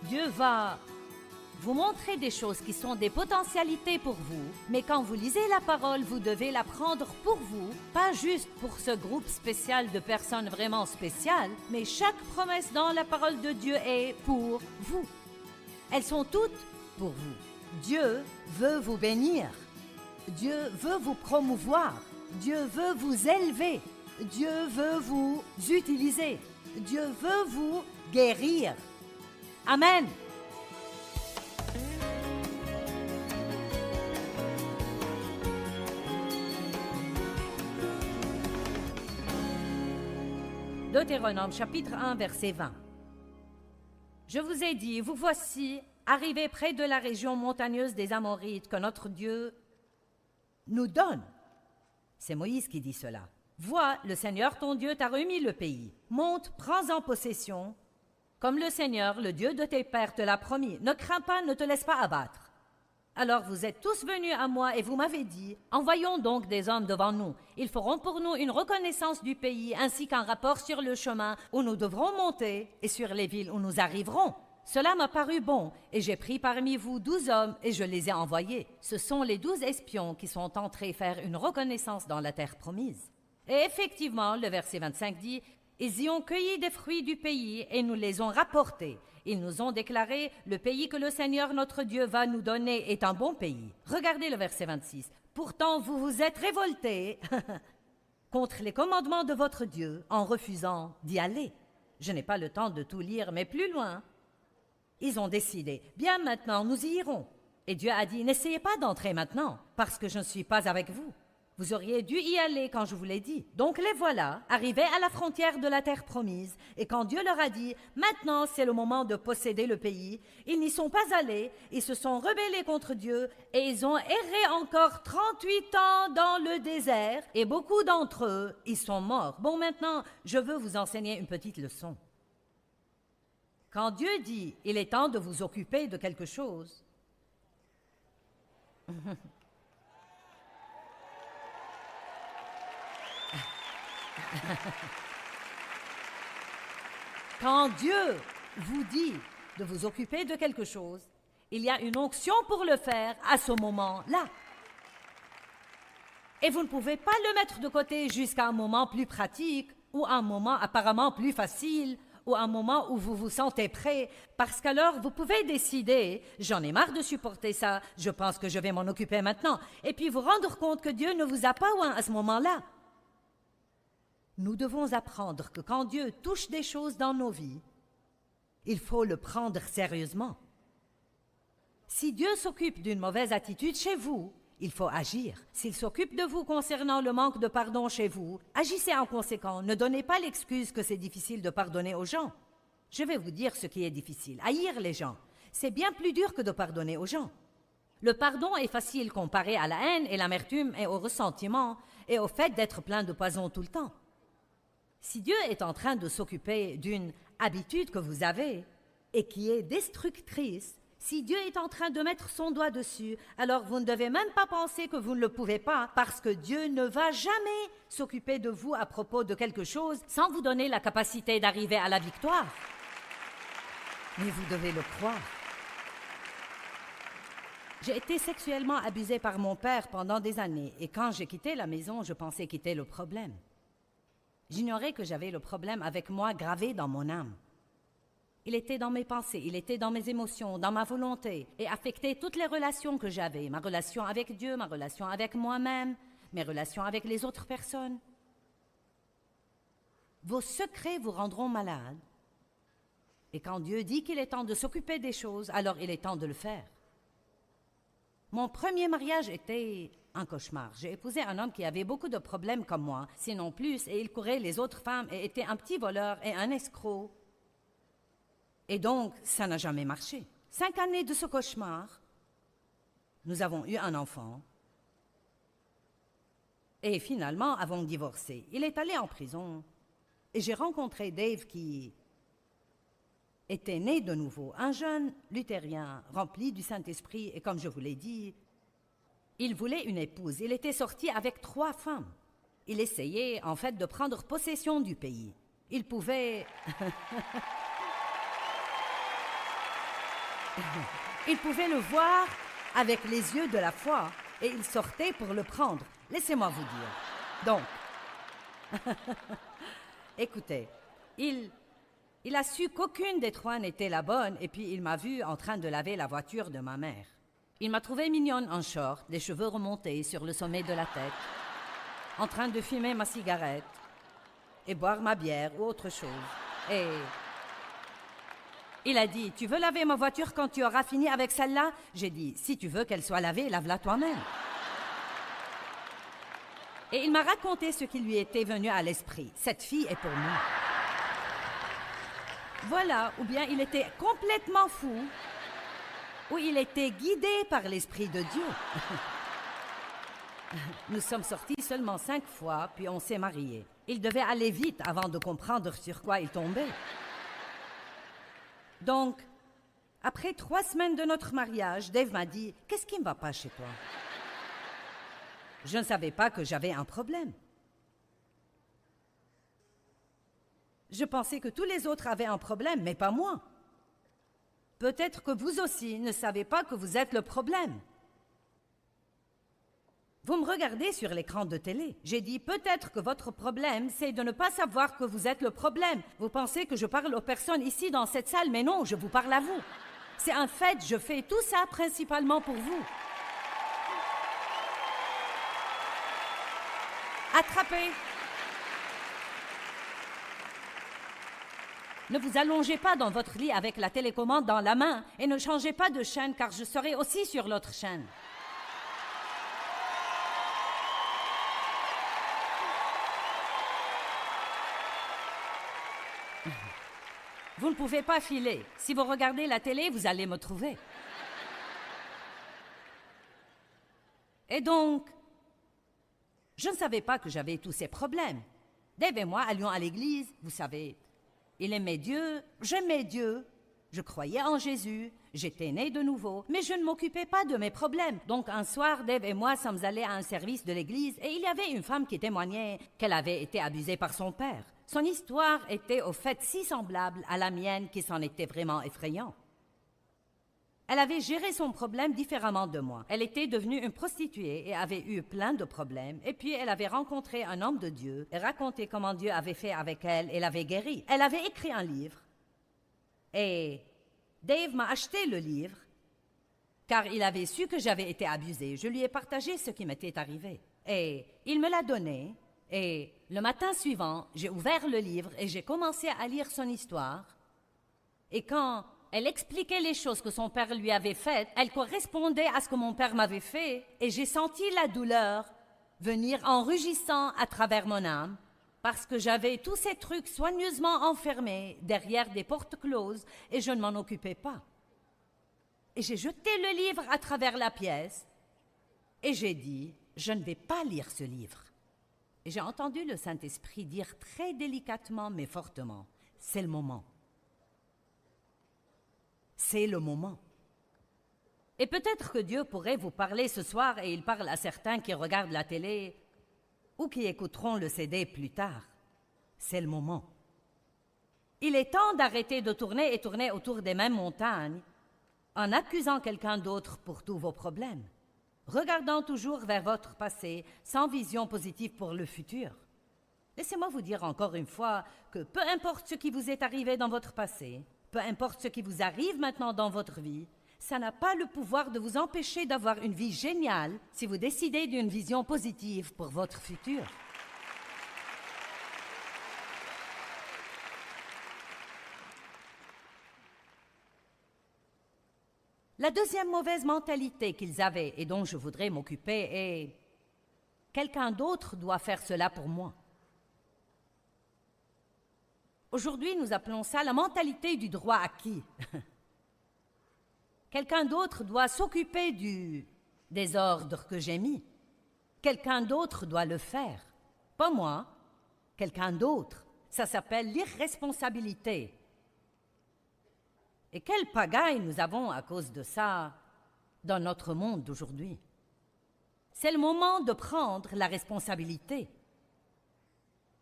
Dieu va vous montrer des choses qui sont des potentialités pour vous, mais quand vous lisez la parole, vous devez la prendre pour vous, pas juste pour ce groupe spécial de personnes vraiment spéciales, mais chaque promesse dans la parole de Dieu est pour vous. Elles sont toutes pour vous. Dieu veut vous bénir. Dieu veut vous promouvoir. Dieu veut vous élever. Dieu veut vous utiliser. Dieu veut vous guérir. Amen. Deutéronome chapitre 1 verset 20. Je vous ai dit, vous voici arrivés près de la région montagneuse des Amorites que notre Dieu nous donne. C'est Moïse qui dit cela. Vois, le Seigneur ton Dieu t'a remis le pays. Monte, prends-en possession, comme le Seigneur, le Dieu de tes pères, te l'a promis. Ne crains pas, ne te laisse pas abattre. Alors vous êtes tous venus à moi et vous m'avez dit, envoyons donc des hommes devant nous. Ils feront pour nous une reconnaissance du pays ainsi qu'un rapport sur le chemin où nous devrons monter et sur les villes où nous arriverons. Cela m'a paru bon et j'ai pris parmi vous 12 hommes et je les ai envoyés. Ce sont les 12 espions qui sont entrés faire une reconnaissance dans la terre promise. Et effectivement, le verset 25 dit, ils y ont cueilli des fruits du pays et nous les ont rapportés. Ils nous ont déclaré, le pays que le Seigneur notre Dieu va nous donner est un bon pays. Regardez le verset 26. Pourtant, vous vous êtes révoltés contre les commandements de votre Dieu en refusant d'y aller. Je n'ai pas le temps de tout lire, mais plus loin. Ils ont décidé, bien maintenant, nous y irons. Et Dieu a dit, n'essayez pas d'entrer maintenant, parce que je ne suis pas avec vous. Vous auriez dû y aller quand je vous l'ai dit. Donc les voilà, arrivés à la frontière de la terre promise, et quand Dieu leur a dit, maintenant c'est le moment de posséder le pays, ils n'y sont pas allés, ils se sont rebellés contre Dieu, et ils ont erré encore 38 ans dans le désert, et beaucoup d'entre eux, ils sont morts. Bon, maintenant, je veux vous enseigner une petite leçon. Quand Dieu dit, il est temps de vous occuper de quelque chose, quand Dieu vous dit de vous occuper de quelque chose, il y a une onction pour le faire à ce moment-là. Et vous ne pouvez pas le mettre de côté jusqu'à un moment plus pratique ou un moment apparemment plus facile ou un moment où vous vous sentez prêt, parce qu'alors vous pouvez décider, j'en ai marre de supporter ça, je pense que je vais m'en occuper maintenant, et puis vous rendre compte que Dieu ne vous a pas oint à ce moment-là. Nous devons apprendre que quand Dieu touche des choses dans nos vies, il faut le prendre sérieusement. Si Dieu s'occupe d'une mauvaise attitude chez vous, il faut agir. S'il s'occupe de vous concernant le manque de pardon chez vous, agissez en conséquent. Ne donnez pas l'excuse que c'est difficile de pardonner aux gens. Je vais vous dire ce qui est difficile. Haïr les gens, c'est bien plus dur que de pardonner aux gens. Le pardon est facile comparé à la haine et l'amertume et au ressentiment et au fait d'être plein de poison tout le temps. Si Dieu est en train de s'occuper d'une habitude que vous avez et qui est destructrice, si Dieu est en train de mettre son doigt dessus, alors vous ne devez même pas penser que vous ne le pouvez pas, parce que Dieu ne va jamais s'occuper de vous à propos de quelque chose sans vous donner la capacité d'arriver à la victoire. Mais vous devez le croire. J'ai été sexuellement abusée par mon père pendant des années, et quand j'ai quitté la maison, je pensais quitter le problème. J'ignorais que j'avais le problème avec moi gravé dans mon âme. Il était dans mes pensées, il était dans mes émotions, dans ma volonté, et affectait toutes les relations que j'avais, ma relation avec Dieu, ma relation avec moi-même, mes relations avec les autres personnes. Vos secrets vous rendront malade. Et quand Dieu dit qu'il est temps de s'occuper des choses, alors il est temps de le faire. Mon premier mariage était un cauchemar. J'ai épousé un homme qui avait beaucoup de problèmes comme moi, sinon plus, et il courait les autres femmes et était un petit voleur et un escroc. Et donc, ça n'a jamais marché. 5 années de ce cauchemar, nous avons eu un enfant. Et finalement, avons divorcé. Il est allé en prison. Et j'ai rencontré Dave qui était né de nouveau, un jeune luthérien rempli du Saint-Esprit. Et comme je vous l'ai dit, il voulait une épouse. Il était sorti avec 3 femmes. Il essayait, en fait, de prendre possession du pays. Il pouvait... Il pouvait le voir avec les yeux de la foi et il sortait pour le prendre. Laissez-moi vous dire. Donc, écoutez, il a su qu'aucune des trois n'était la bonne et puis il m'a vu en train de laver la voiture de ma mère. Il m'a trouvée mignonne en short, les cheveux remontés sur le sommet de la tête, en train de fumer ma cigarette et boire ma bière ou autre chose. Et il a dit, tu veux laver ma voiture quand tu auras fini avec celle-là? J'ai dit, si tu veux qu'elle soit lavée, lave-la toi-même. Et il m'a raconté ce qui lui était venu à l'esprit. Cette fille est pour moi. Voilà, ou bien il était complètement fou, ou il était guidé par l'Esprit de Dieu. Nous sommes sortis seulement 5 fois, puis on s'est mariés. Il devait aller vite avant de comprendre sur quoi il tombait. Donc, après 3 semaines de notre mariage, Dave m'a dit « Qu'est-ce qui ne va pas chez toi ?» Je ne savais pas que j'avais un problème. Je pensais que tous les autres avaient un problème, mais pas moi. Peut-être que vous aussi ne savez pas que vous êtes le problème. Vous me regardez sur l'écran de télé. J'ai dit, peut-être que votre problème, c'est de ne pas savoir que vous êtes le problème. Vous pensez que je parle aux personnes ici dans cette salle, mais non, je vous parle à vous. C'est un fait, je fais tout ça principalement pour vous. Attrapez. Ne vous allongez pas dans votre lit avec la télécommande dans la main et ne changez pas de chaîne car je serai aussi sur l'autre chaîne. Vous ne pouvez pas filer. Si vous regardez la télé, vous allez me trouver. Et donc, je ne savais pas que j'avais tous ces problèmes. Dave et moi allions à l'église, vous savez. Il aimait Dieu, j'aimais Dieu. Je croyais en Jésus, j'étais née de nouveau, mais je ne m'occupais pas de mes problèmes. Donc un soir, Dave et moi sommes allés à un service de l'église et il y avait une femme qui témoignait qu'elle avait été abusée par son père. Son histoire était au fait si semblable à la mienne qu'il s'en était vraiment effrayant. Elle avait géré son problème différemment de moi. Elle était devenue une prostituée et avait eu plein de problèmes. Et puis elle avait rencontré un homme de Dieu et raconté comment Dieu avait fait avec elle et l'avait guérie. Elle avait écrit un livre. Et Dave m'a acheté le livre car il avait su que j'avais été abusée. Je lui ai partagé ce qui m'était arrivé. Et il me l'a donné. Et le matin suivant, j'ai ouvert le livre et j'ai commencé à lire son histoire. Et quand elle expliquait les choses que son père lui avait faites, elle correspondait à ce que mon père m'avait fait. Et j'ai senti la douleur venir en rugissant à travers mon âme parce que j'avais tous ces trucs soigneusement enfermés derrière des portes closes et je ne m'en occupais pas. Et j'ai jeté le livre à travers la pièce et j'ai dit, je ne vais pas lire ce livre. Et j'ai entendu le Saint-Esprit dire très délicatement mais fortement, c'est le moment. C'est le moment. Et peut-être que Dieu pourrait vous parler ce soir et il parle à certains qui regardent la télé ou qui écouteront le CD plus tard. C'est le moment. Il est temps d'arrêter de tourner et tourner autour des mêmes montagnes en accusant quelqu'un d'autre pour tous vos problèmes, regardant toujours vers votre passé sans vision positive pour le futur. Laissez-moi vous dire encore une fois que peu importe ce qui vous est arrivé dans votre passé, peu importe ce qui vous arrive maintenant dans votre vie, ça n'a pas le pouvoir de vous empêcher d'avoir une vie géniale si vous décidez d'une vision positive pour votre futur. La deuxième mauvaise mentalité qu'ils avaient et dont je voudrais m'occuper est « quelqu'un d'autre doit faire cela pour moi ». Aujourd'hui, nous appelons ça la mentalité du droit acquis. Quelqu'un d'autre doit s'occuper du désordre que j'ai mis. Quelqu'un d'autre doit le faire. Pas moi, quelqu'un d'autre. Ça s'appelle l'irresponsabilité. Et quelle pagaille nous avons à cause de ça dans notre monde d'aujourd'hui. C'est le moment de prendre la responsabilité.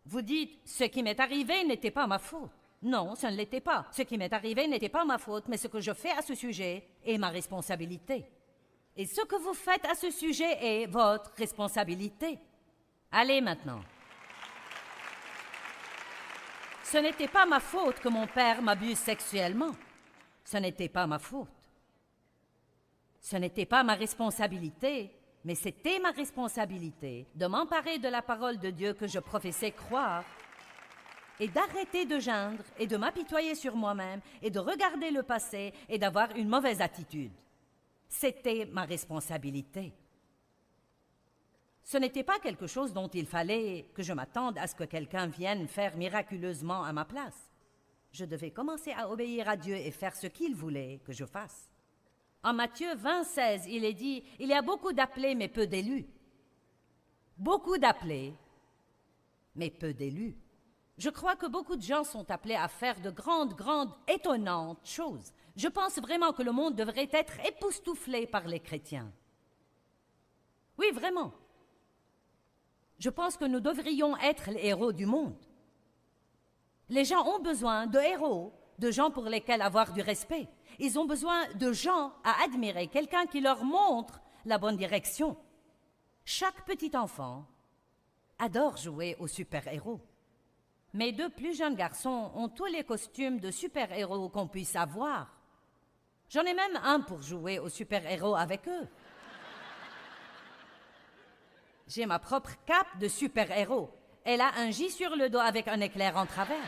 Vous dites, ce qui m'est arrivé n'était pas ma faute. Non, ce ne l'était pas. Ce qui m'est arrivé n'était pas ma faute, mais ce que je fais à ce sujet est ma responsabilité. Et ce que vous faites à ce sujet est votre responsabilité. Allez maintenant. Ce n'était pas ma faute que mon père m'abuse sexuellement. Ce n'était pas ma faute. Ce n'était pas ma responsabilité, mais c'était ma responsabilité de m'emparer de la parole de Dieu que je professais croire et d'arrêter de geindre et de m'apitoyer sur moi-même et de regarder le passé et d'avoir une mauvaise attitude. C'était ma responsabilité. Ce n'était pas quelque chose dont il fallait que je m'attende à ce que quelqu'un vienne faire miraculeusement à ma place. Je devais commencer à obéir à Dieu et faire ce qu'il voulait que je fasse. En Matthieu 20:16, il est dit « Il y a beaucoup d'appelés, mais peu d'élus. » Beaucoup d'appelés, mais peu d'élus. Je crois que beaucoup de gens sont appelés à faire de grandes, étonnantes choses. Je pense vraiment que le monde devrait être époustouflé par les chrétiens. Oui, vraiment. Je pense que nous devrions être les héros du monde. Les gens ont besoin de héros, de gens pour lesquels avoir du respect. Ils ont besoin de gens à admirer, quelqu'un qui leur montre la bonne direction. Chaque petit enfant adore jouer aux super-héros. Mes deux plus jeunes garçons ont tous les costumes de super-héros qu'on puisse avoir. J'en ai même un pour jouer aux super-héros avec eux. J'ai ma propre cape de super-héros. Elle a un J sur le dos avec un éclair en travers.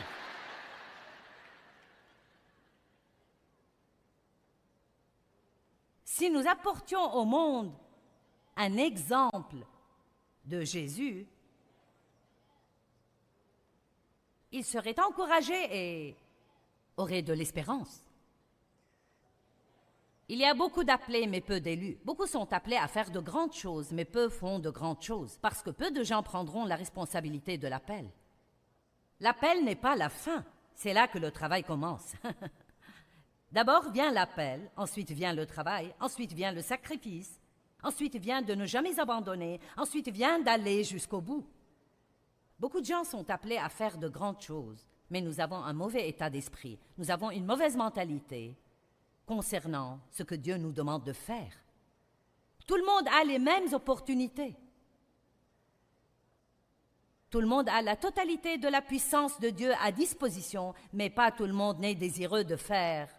Si nous apportions au monde un exemple de Jésus, il serait encouragé et aurait de l'espérance. Il y a beaucoup d'appelés, mais peu d'élus. Beaucoup sont appelés à faire de grandes choses, mais peu font de grandes choses, parce que peu de gens prendront la responsabilité de l'appel. L'appel n'est pas la fin, c'est là que le travail commence. D'abord vient l'appel, ensuite vient le travail, ensuite vient le sacrifice, ensuite vient de ne jamais abandonner, ensuite vient d'aller jusqu'au bout. Beaucoup de gens sont appelés à faire de grandes choses, mais nous avons un mauvais état d'esprit, nous avons une mauvaise mentalité concernant ce que Dieu nous demande de faire. Tout le monde a les mêmes opportunités. Tout le monde a la totalité de la puissance de Dieu à disposition, mais pas tout le monde n'est désireux de faire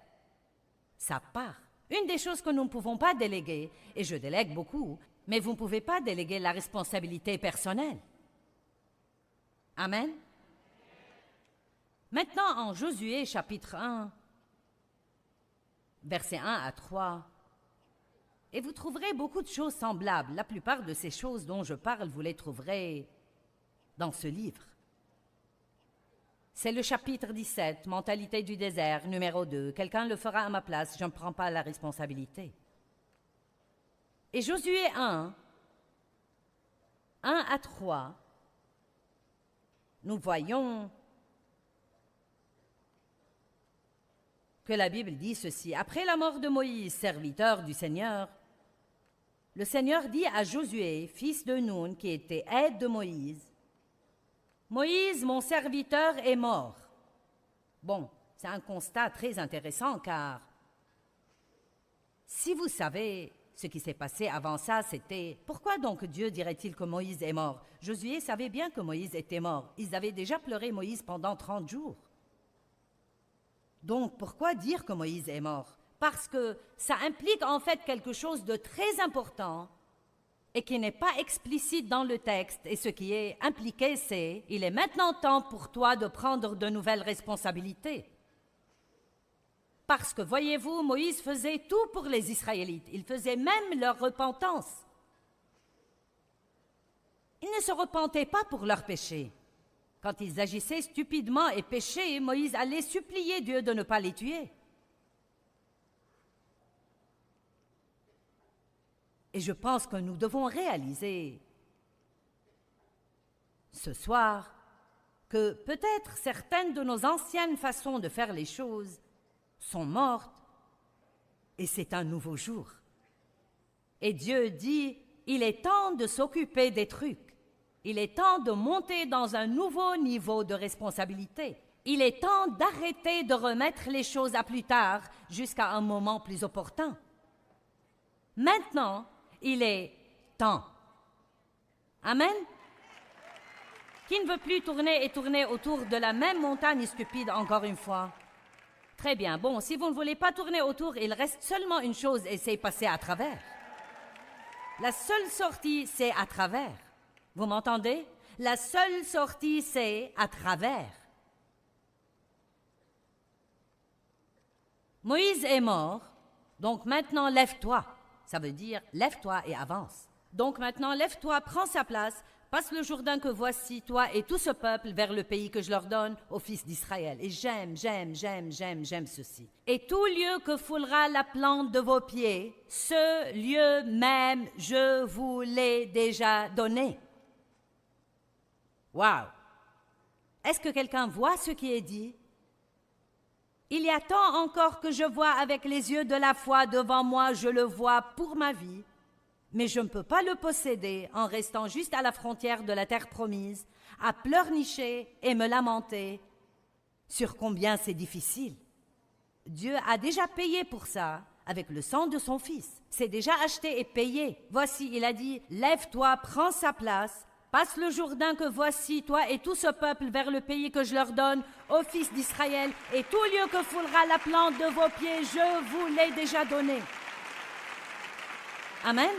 sa part. Une des choses que nous ne pouvons pas déléguer, et je délègue beaucoup, mais vous ne pouvez pas déléguer la responsabilité personnelle. Amen. Maintenant, en Josué, chapitre 1, versets 1 à 3, et vous trouverez beaucoup de choses semblables. La plupart de ces choses dont je parle, vous les trouverez dans ce livre. C'est le chapitre 17, Mentalité du désert, numéro 2. Quelqu'un le fera à ma place, je ne prends pas la responsabilité. Et Josué 1 à 3, nous voyons que la Bible dit ceci. Après la mort de Moïse, serviteur du Seigneur, le Seigneur dit à Josué, fils de Nun, qui était aide de Moïse, « Moïse, mon serviteur, est mort. » Bon, c'est un constat très intéressant car si vous savez ce qui s'est passé avant ça, c'était « Pourquoi donc Dieu dirait-il que Moïse est mort ?» Josué savait bien que Moïse était mort. Ils avaient déjà pleuré Moïse pendant 30 jours. Donc, pourquoi dire que Moïse est mort? Parce que ça implique en fait quelque chose de très important et qui n'est pas explicite dans le texte. Et ce qui est impliqué, c'est « Il est maintenant temps pour toi de prendre de nouvelles responsabilités. » Parce que, voyez-vous, Moïse faisait tout pour les Israélites. Il faisait même leur repentance. Ils ne se repentaient pas pour leurs péchés. Quand ils agissaient stupidement et péchaient, Moïse allait supplier Dieu de ne pas les tuer. Et je pense que nous devons réaliser ce soir que peut-être certaines de nos anciennes façons de faire les choses sont mortes et c'est un nouveau jour. Et Dieu dit, il est temps de s'occuper des trucs. Il est temps de monter dans un nouveau niveau de responsabilité. Il est temps d'arrêter de remettre les choses à plus tard jusqu'à un moment plus opportun. Maintenant, il est temps. Amen? Qui ne veut plus tourner et tourner autour de la même montagne stupide encore une fois? Très bien. Bon, si vous ne voulez pas tourner autour, il reste seulement une chose et c'est passer à travers. La seule sortie, c'est à travers. Vous m'entendez? La seule sortie, c'est à travers. Moïse est mort, donc maintenant lève-toi. Ça veut dire lève-toi et avance. Donc maintenant lève-toi, prends sa place, passe le Jourdain que voici, toi et tout ce peuple, vers le pays que je leur donne aux fils d'Israël. Et j'aime ceci. Et tout lieu que foulera la plante de vos pieds, ce lieu même, je vous l'ai déjà donné. Wow! Est-ce que quelqu'un voit ce qui est dit? Il y a tant encore que je vois avec les yeux de la foi devant moi, je le vois pour ma vie, mais je ne peux pas le posséder en restant juste à la frontière de la terre promise, à pleurnicher et me lamenter sur combien c'est difficile. Dieu a déjà payé pour ça avec le sang de son Fils. C'est déjà acheté et payé. Voici, il a dit, lève-toi, prends sa place, passe le Jourdain que voici, toi et tout ce peuple, vers le pays que je leur donne, aux fils d'Israël, et tout lieu que foulera la plante de vos pieds, je vous l'ai déjà donné. Amen.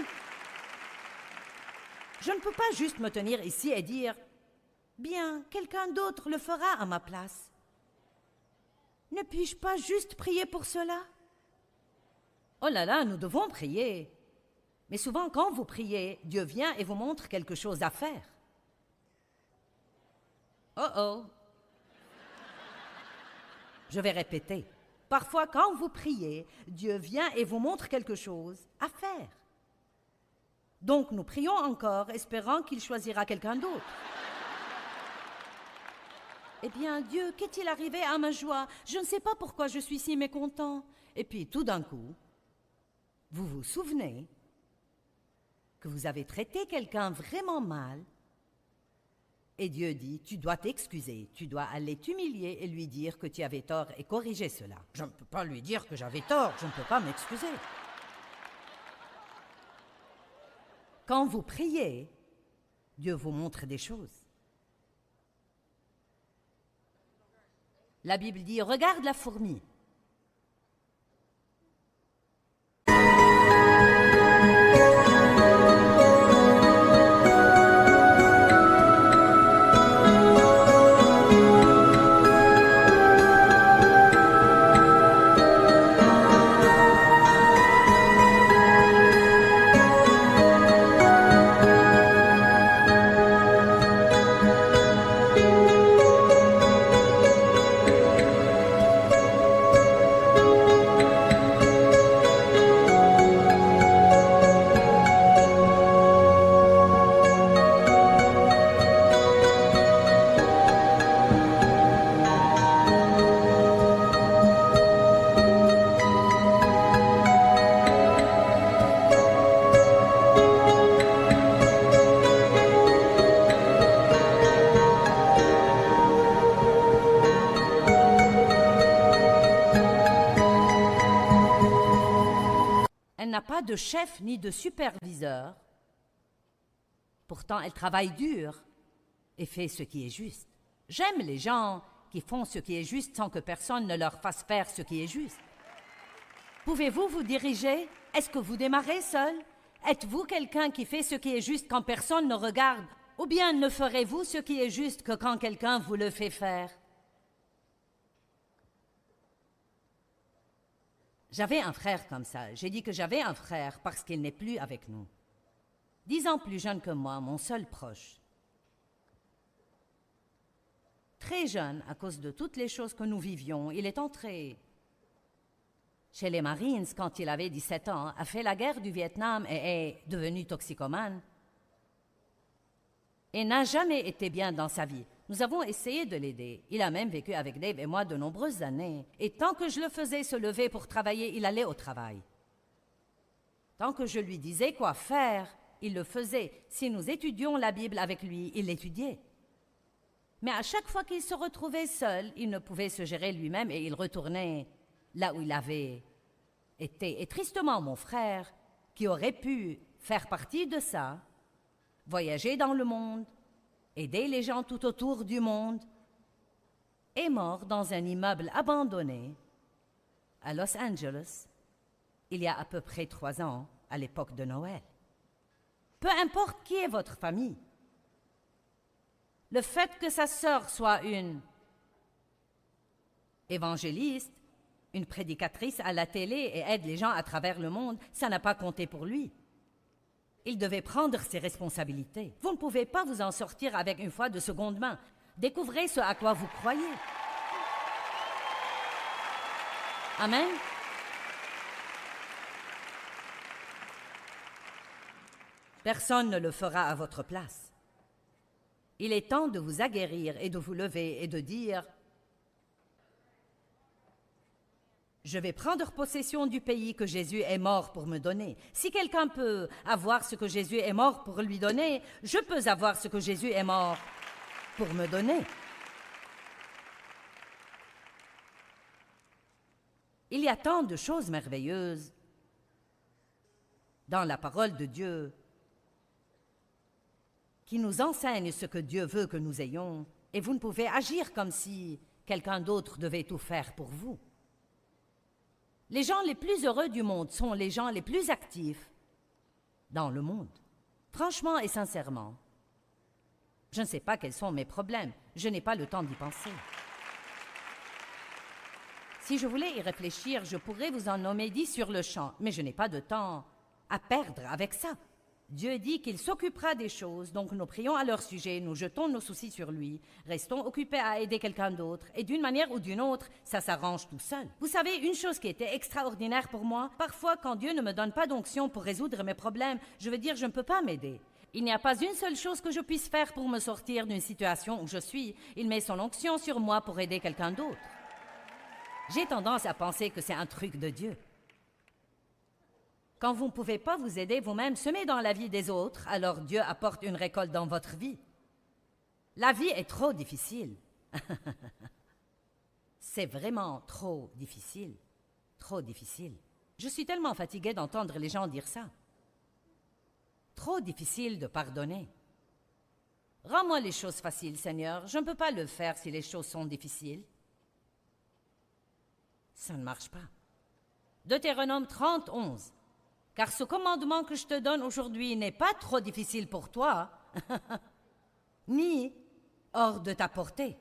Je ne peux pas juste me tenir ici et dire, bien, quelqu'un d'autre le fera à ma place. Ne puis-je pas juste prier pour cela? Oh là là, nous devons prier. Mais souvent, quand vous priez, Dieu vient et vous montre quelque chose à faire. Oh oh! Je vais répéter. Parfois, quand vous priez, Dieu vient et vous montre quelque chose à faire. Donc, nous prions encore, espérant qu'il choisira quelqu'un d'autre. Eh bien, Dieu, qu'est-il arrivé à ma joie? Je ne sais pas pourquoi je suis si mécontent. Et puis, tout d'un coup, vous vous souvenez que vous avez traité quelqu'un vraiment mal, et Dieu dit, tu dois t'excuser, tu dois aller t'humilier et lui dire que tu avais tort et corriger cela. Je ne peux pas lui dire que j'avais tort, je ne peux pas m'excuser. Quand vous priez, Dieu vous montre des choses. La Bible dit, regarde la fourmi. Elle n'a pas de chef ni de superviseur. Pourtant, elle travaille dur et fait ce qui est juste. J'aime les gens qui font ce qui est juste sans que personne ne leur fasse faire ce qui est juste. Pouvez-vous vous diriger? Est-ce que vous démarrez seul? Êtes-vous quelqu'un qui fait ce qui est juste quand personne ne regarde? Ou bien ne ferez-vous ce qui est juste que quand quelqu'un vous le fait faire? J'avais un frère comme ça. J'ai dit que j'avais un frère parce qu'il n'est plus avec nous. 10 ans plus jeune que moi, mon seul proche. Très jeune, à cause de toutes les choses que nous vivions, il est entré chez les Marines quand il avait 17 ans, a fait la guerre du Vietnam et est devenu toxicomane. Et n'a jamais été bien dans sa vie. Nous avons essayé de l'aider. Il a même vécu avec Dave et moi de nombreuses années. Et tant que je le faisais se lever pour travailler, il allait au travail. Tant que je lui disais quoi faire, il le faisait. Si nous étudions la Bible avec lui, il l'étudiait. Mais à chaque fois qu'il se retrouvait seul, il ne pouvait se gérer lui-même et il retournait là où il avait été. Et tristement, mon frère, qui aurait pu faire partie de ça, voyager dans le monde, aider les gens tout autour du monde, est mort dans un immeuble abandonné à Los Angeles il y a à peu près 3 ans, à l'époque de Noël. Peu importe qui est votre famille, le fait que sa sœur soit une évangéliste, une prédicatrice à la télé et aide les gens à travers le monde, ça n'a pas compté pour lui. Il devait prendre ses responsabilités. Vous ne pouvez pas vous en sortir avec une foi de seconde main. Découvrez ce à quoi vous croyez. Amen. Personne ne le fera à votre place. Il est temps de vous aguerrir et de vous lever et de dire « Je vais prendre possession du pays que Jésus est mort pour me donner. Si quelqu'un peut avoir ce que Jésus est mort pour lui donner, je peux avoir ce que Jésus est mort pour me donner. » Il y a tant de choses merveilleuses dans la parole de Dieu qui nous enseigne ce que Dieu veut que nous ayons, et vous ne pouvez agir comme si quelqu'un d'autre devait tout faire pour vous. Les gens les plus heureux du monde sont les gens les plus actifs dans le monde. Franchement et sincèrement, je ne sais pas quels sont mes problèmes, je n'ai pas le temps d'y penser. Si je voulais y réfléchir, je pourrais vous en nommer 10 sur le champ, mais je n'ai pas de temps à perdre avec ça. Dieu dit qu'il s'occupera des choses, donc nous prions à leur sujet, nous jetons nos soucis sur lui, restons occupés à aider quelqu'un d'autre, et d'une manière ou d'une autre, ça s'arrange tout seul. Vous savez, une chose qui était extraordinaire pour moi, parfois quand Dieu ne me donne pas d'onction pour résoudre mes problèmes, je veux dire je ne peux pas m'aider. Il n'y a pas une seule chose que je puisse faire pour me sortir d'une situation où je suis. Il met son onction sur moi pour aider quelqu'un d'autre. J'ai tendance à penser que c'est un truc de Dieu. Quand vous ne pouvez pas vous aider vous-même, semez dans la vie des autres, alors Dieu apporte une récolte dans votre vie. La vie est trop difficile. C'est vraiment trop difficile. Trop difficile. Je suis tellement fatiguée d'entendre les gens dire ça. Trop difficile de pardonner. Rends-moi les choses faciles, Seigneur. Je ne peux pas le faire si les choses sont difficiles. Ça ne marche pas. Deutéronome 30, 11. Car ce commandement que je te donne aujourd'hui n'est pas trop difficile pour toi, ni hors de ta portée.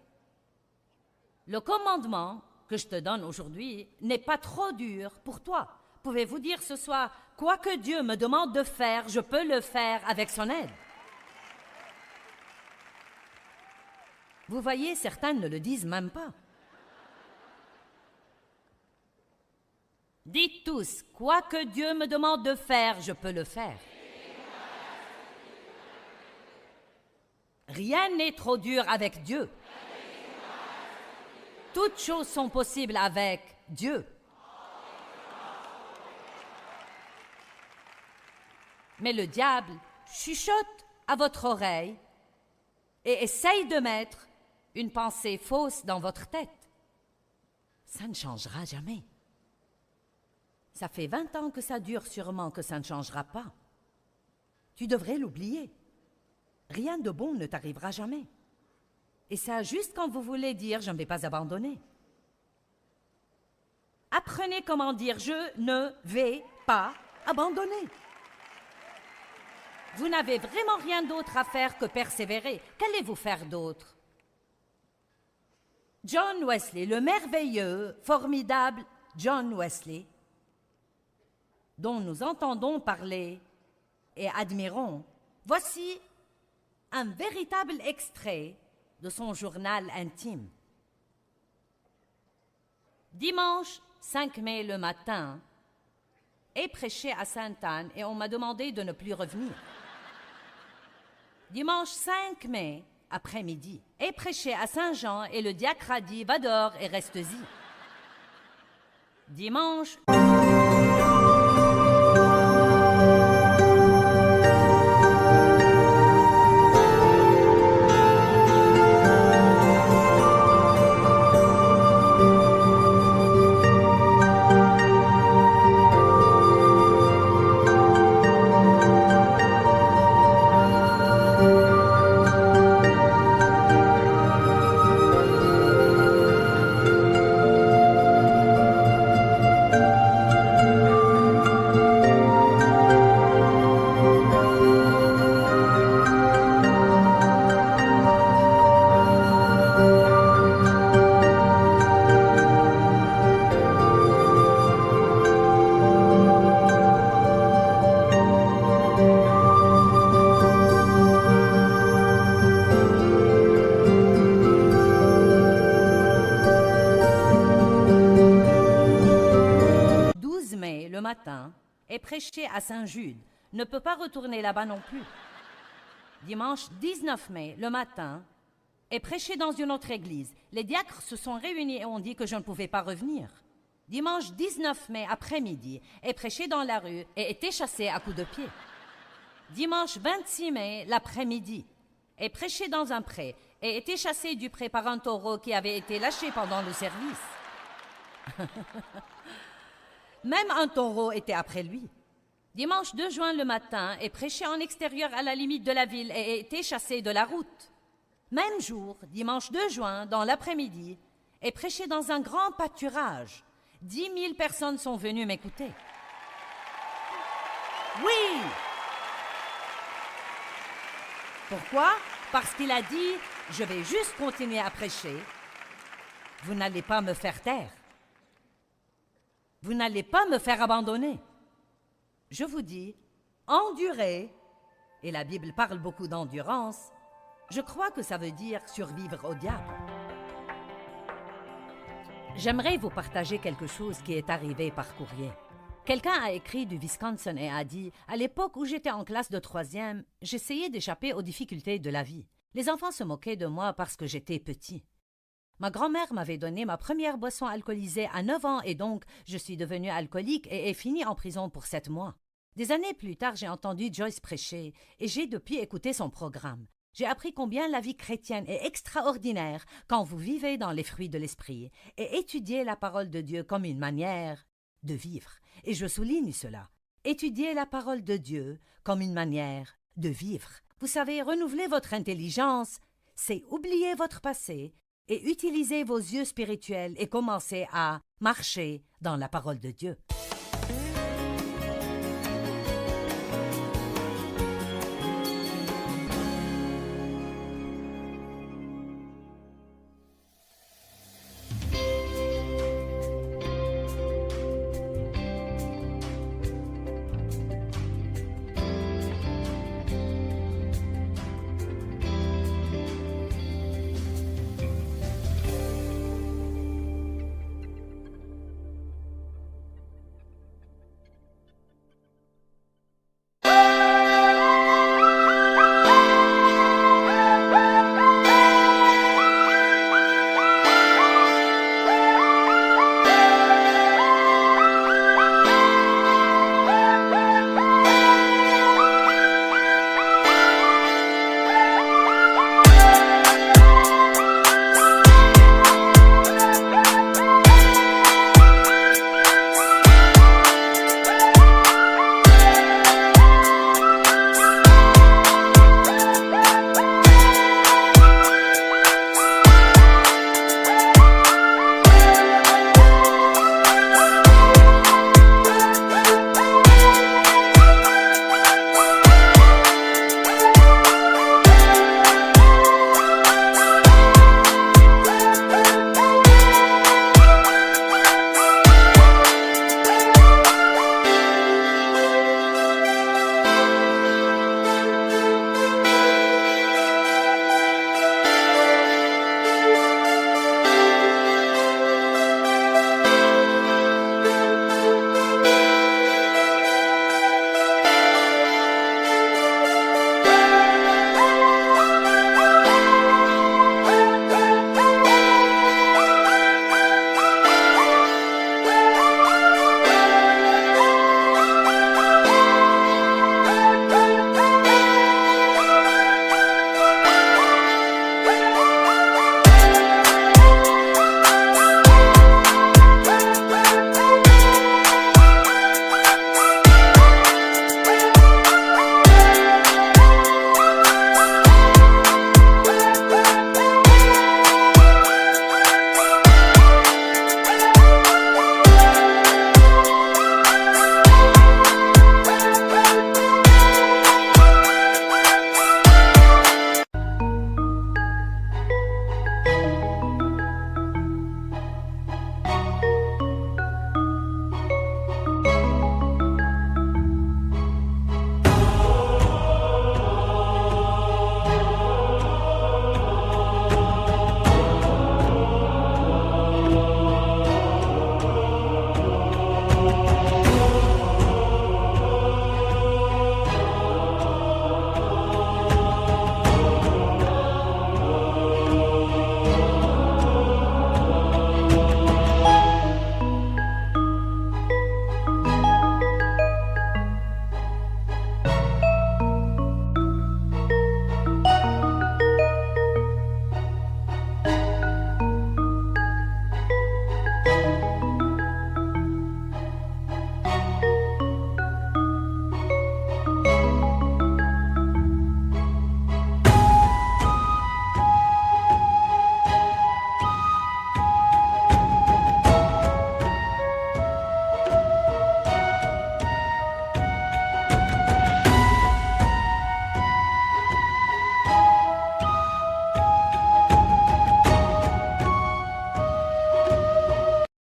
Le commandement que je te donne aujourd'hui n'est pas trop dur pour toi. Pouvez-vous dire ce soir, quoi que Dieu me demande de faire, je peux le faire avec son aide. Vous voyez, certains ne le disent même pas. Dites tous, quoi que Dieu me demande de faire, je peux le faire. Rien n'est trop dur avec Dieu. Toutes choses sont possibles avec Dieu. Mais le diable chuchote à votre oreille et essaye de mettre une pensée fausse dans votre tête. Ça ne changera jamais. Ça fait 20 ans que ça dure, sûrement que ça ne changera pas. Tu devrais l'oublier. Rien de bon ne t'arrivera jamais. Et ça, juste quand vous voulez dire « je ne vais pas abandonner ». Apprenez comment dire « je ne vais pas abandonner ». Vous n'avez vraiment rien d'autre à faire que persévérer. Qu'allez-vous faire d'autre? John Wesley, le merveilleux, formidable John Wesley, dont nous entendons parler et admirons, voici un véritable extrait de son journal intime. Dimanche 5 mai le matin, est prêché à Sainte-Anne et on m'a demandé de ne plus revenir. Dimanche 5 mai, après-midi, est prêché à Saint-Jean et le diacre a dit « va dehors et reste-y ». Dimanche matin et prêcher à Saint-Jude. Ne peut pas retourner là-bas non plus. Dimanche 19 mai, le matin, et prêcher dans une autre église. Les diacres se sont réunis et ont dit que je ne pouvais pas revenir. Dimanche 19 mai après-midi, et prêché dans la rue et été chassé à coups de pied. Dimanche 26 mai, l'après-midi, et prêché dans un pré et été chassé du pré par un taureau qui avait été lâché pendant le service. Même un taureau était après lui. Dimanche 2 juin le matin, et prêché en extérieur à la limite de la ville et été chassé de la route. Même jour, dimanche 2 juin, dans l'après-midi, et prêché dans un grand pâturage. 10 000 personnes sont venues m'écouter. Oui! Pourquoi? Parce qu'il a dit, je vais juste continuer à prêcher. Vous n'allez pas me faire taire. Vous n'allez pas me faire abandonner. Je vous dis, endurez, et la Bible parle beaucoup d'endurance, je crois que ça veut dire survivre au diable. J'aimerais vous partager quelque chose qui est arrivé par courrier. Quelqu'un a écrit du Wisconsin et a dit « À l'époque où j'étais en classe de 3e, j'essayais d'échapper aux difficultés de la vie. Les enfants se moquaient de moi parce que j'étais petit. Ma grand-mère m'avait donné ma première boisson alcoolisée à 9 ans et donc je suis devenu alcoolique et ai fini en prison pour 7 mois. Des années plus tard, j'ai entendu Joyce prêcher et j'ai depuis écouté son programme. J'ai appris combien la vie chrétienne est extraordinaire quand vous vivez dans les fruits de l'esprit et étudiez la parole de Dieu comme une manière de vivre. Et je souligne cela. Étudiez la parole de Dieu comme une manière de vivre. Vous savez, renouveler votre intelligence, c'est oublier votre passé et utiliser vos yeux spirituels et commencer à marcher dans la parole de Dieu.